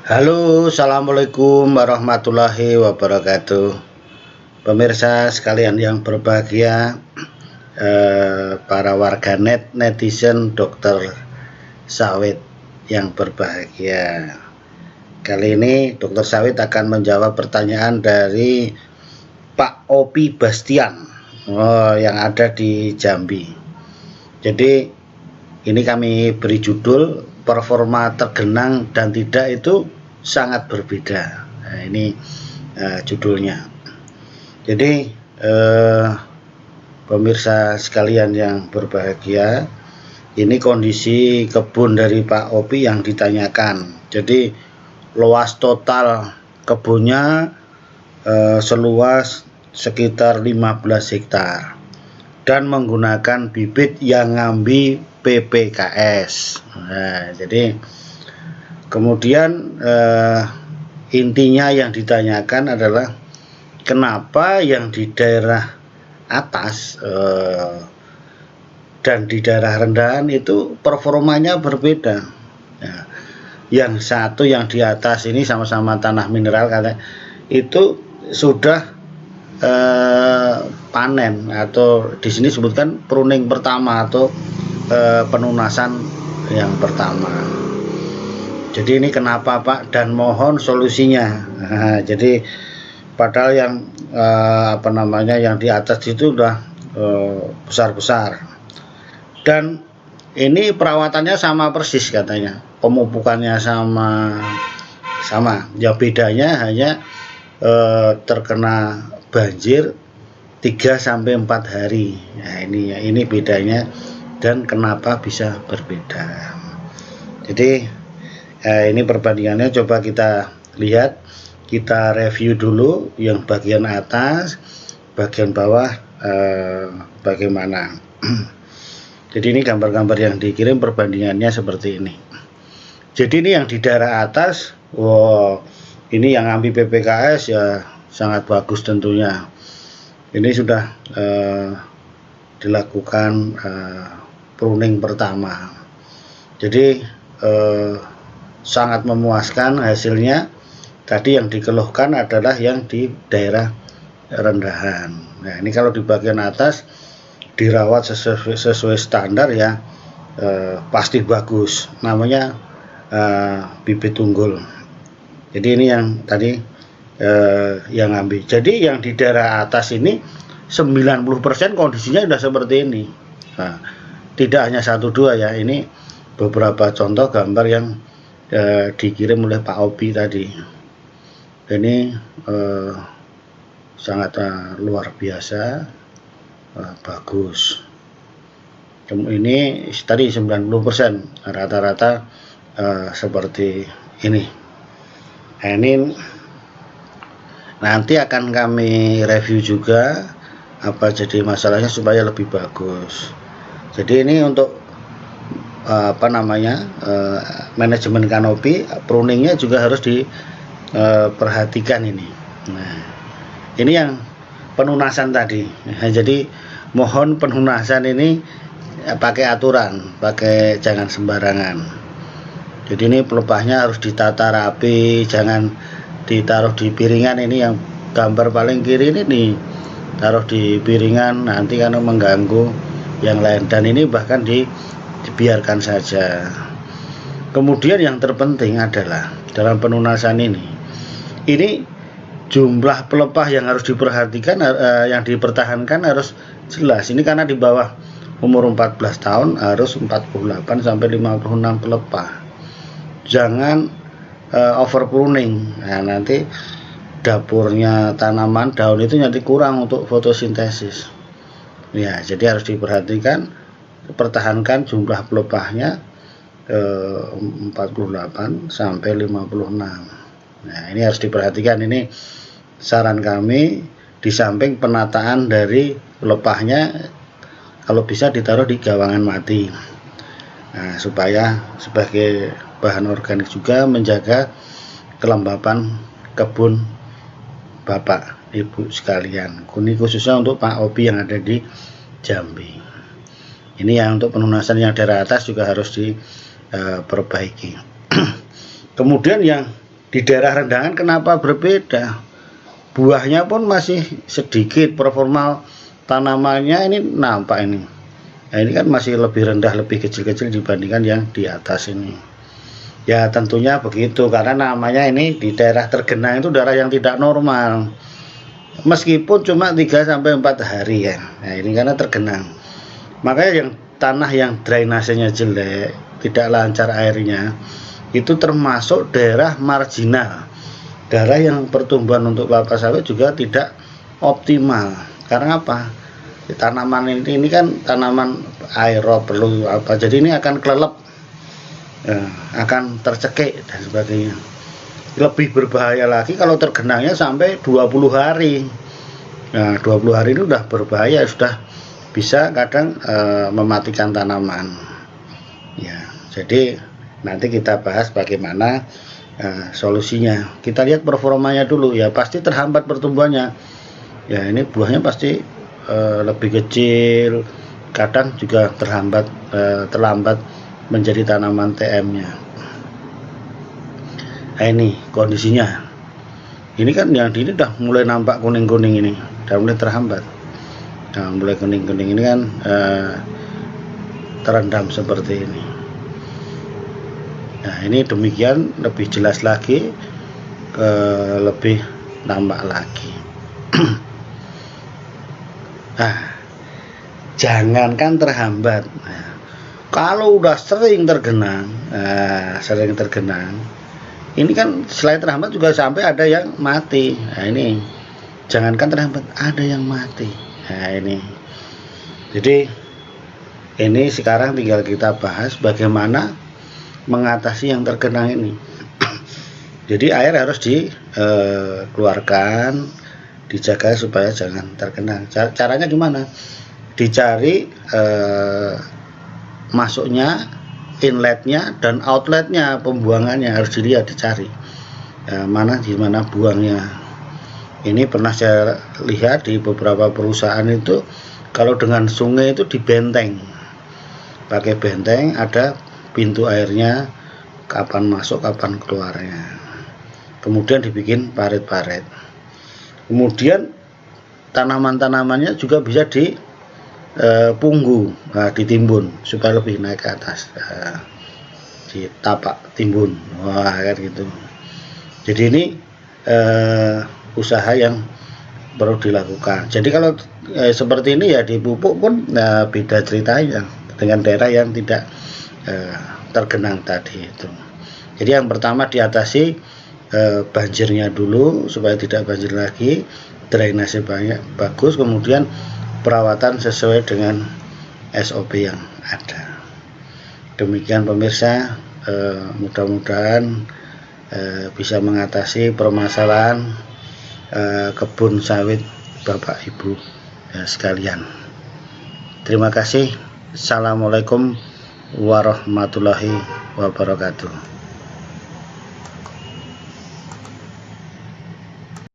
Halo, assalamualaikum warahmatullahi wabarakatuh. Pemirsa sekalian yang berbahagia, para warganet, netizen, dokter sawit yang berbahagia. Kali ini dokter sawit akan menjawab pertanyaan dari Pak Opi Bastian, yang ada di Jambi. Jadi ini kami beri judul performa tergenang dan tidak itu sangat berbeda. Nah, ini judulnya. Jadi pemirsa sekalian yang berbahagia, ini kondisi kebun dari Pak Opi yang ditanyakan. Jadi luas total kebunnya seluas sekitar 15 hektar dan menggunakan bibit yang ngambi PPKS. Nah, jadi kemudian intinya yang ditanyakan adalah kenapa yang di daerah atas dan di daerah rendahan itu performanya berbeda. Nah, yang satu yang di atas ini sama-sama tanah mineral katanya itu sudah panen, atau di sini sebutkan pruning pertama atau penunasan yang pertama. Jadi ini kenapa Pak, dan mohon solusinya. Nah, jadi padahal yang yang di atas itu udah besar-besar dan ini perawatannya sama persis katanya, pemupukannya sama ya, bedanya hanya terkena banjir 3-4 hari. Nah, ini bedanya dan kenapa bisa berbeda. Jadi ini perbandingannya coba kita lihat, kita review dulu yang bagian atas, bagian bawah bagaimana. Jadi ini gambar-gambar yang dikirim perbandingannya seperti ini. Jadi ini yang di daerah atas, ini yang ambil PPKS ya sangat bagus tentunya. Ini sudah dilakukan pruning pertama. Jadi sangat memuaskan hasilnya. Tadi yang dikeluhkan adalah yang di daerah rendahan. Nah, ini kalau di bagian atas dirawat sesuai standar ya, pasti bagus. Namanya bibit unggul. Jadi ini yang tadi yang ambil. Jadi yang di daerah atas ini 90% kondisinya sudah seperti ini. Nah, tidak hanya 1-2 ya, ini beberapa contoh gambar yang dikirim oleh Pak Opi tadi. Ini sangat luar biasa bagus. Ini tadi 90% rata-rata seperti ini. Nah, ini nanti akan kami review juga apa jadi masalahnya supaya lebih bagus. Jadi ini untuk manajemen kanopi, pruningnya juga harus diperhatikan ini. Nah, ini yang penunasan tadi. Nah, jadi mohon penunasan ini pakai aturan, jangan sembarangan. Jadi ini pelepahnya harus ditata rapi, jangan ditaruh di piringan. Ini yang gambar paling kiri ini nih, taruh di piringan nanti kan mengganggu yang lain, dan ini bahkan dibiarkan saja. Kemudian yang terpenting adalah dalam penunasan ini jumlah pelepah yang harus diperhatikan, yang dipertahankan harus jelas. Ini karena di bawah umur 14 tahun harus 48-56 pelepah. Jangan over pruning. Nah, nanti dapurnya tanaman daun itu nanti kurang untuk fotosintesis. Ya, jadi harus diperhatikan, pertahankan jumlah pelepahnya 48-56. Nah, ini harus diperhatikan. Ini saran kami, di samping penataan dari pelepahnya kalau bisa ditaruh di gawangan mati. Nah, supaya sebagai bahan organik juga menjaga kelembapan kebun Bapak Ibu sekalian. Ini khususnya untuk Pak Opi yang ada di Jambi. Ini yang untuk penunasan yang daerah atas juga harus diperbaiki. Kemudian yang Di daerah rendangan kenapa berbeda? Buahnya pun masih sedikit, performa tanamannya ini nampak ini. Nah, ini kan masih lebih rendah, lebih kecil-kecil dibandingkan yang di atas ini. Ya tentunya begitu, karena namanya ini di daerah tergenang itu daerah yang tidak normal. Meskipun cuma 3-4 hari ya. Nah, ini karena tergenang. Makanya yang tanah yang drainasenya jelek, tidak lancar airnya, itu termasuk daerah marginal. Daerah yang pertumbuhan untuk kelapa sawit juga tidak optimal. Karena apa? Tanaman ini kan tanaman aerob, perlu apa? Jadi ini akan kelelep, ya, akan tercekik dan sebagainya. Lebih berbahaya lagi kalau tergenangnya sampai 20 hari. Nah, 20 hari itu udah berbahaya, sudah bisa kadang mematikan tanaman. Ya, jadi nanti kita bahas bagaimana solusinya. Kita lihat performanya dulu ya, pasti terhambat pertumbuhannya. Ya, ini buahnya pasti lebih kecil, kadang juga terlambat menjadi tanaman TM-nya. Nah, ini kondisinya. Ini kan yang ini udah mulai nampak kuning-kuning ini, udah mulai terhambat. Nah, mulai kuning-kuning ini kan terendam seperti ini. Nah, ini demikian lebih jelas lagi, lebih nampak lagi. Nah, jangankan terhambat, nah, kalau udah sering tergenang, ini kan selain terhambat juga sampai ada yang mati. Nah, ini jangankan terhambat, ada yang mati. Nah, ini jadi ini sekarang tinggal kita bahas bagaimana mengatasi yang tergenang ini. Jadi air harus dikeluarkan, dijaga supaya jangan tergenang. Caranya gimana? Dicari masuknya, inletnya dan outletnya, pembuangannya harus dilihat, dicari mana di mana buangnya. Ini pernah saya lihat di beberapa perusahaan itu kalau dengan sungai itu dibenteng, pakai benteng, ada pintu airnya, kapan masuk kapan keluarnya, kemudian dibikin parit-parit. Kemudian tanaman-tanamannya juga bisa dipunggu, ditimbun supaya lebih naik ke atas, ditapak timbun, wah kan gitu. Jadi ini usaha yang perlu dilakukan. Jadi kalau seperti ini ya dipupuk pun beda ceritanya dengan daerah yang tidak tergenang tadi itu. Jadi yang pertama diatasi banjirnya dulu supaya tidak banjir lagi, drainase banyak bagus, kemudian perawatan sesuai dengan SOP yang ada. Demikian pemirsa, mudah-mudahan bisa mengatasi permasalahan kebun sawit Bapak Ibu sekalian. Terima kasih. Assalamualaikum warahmatullahi wabarakatuh.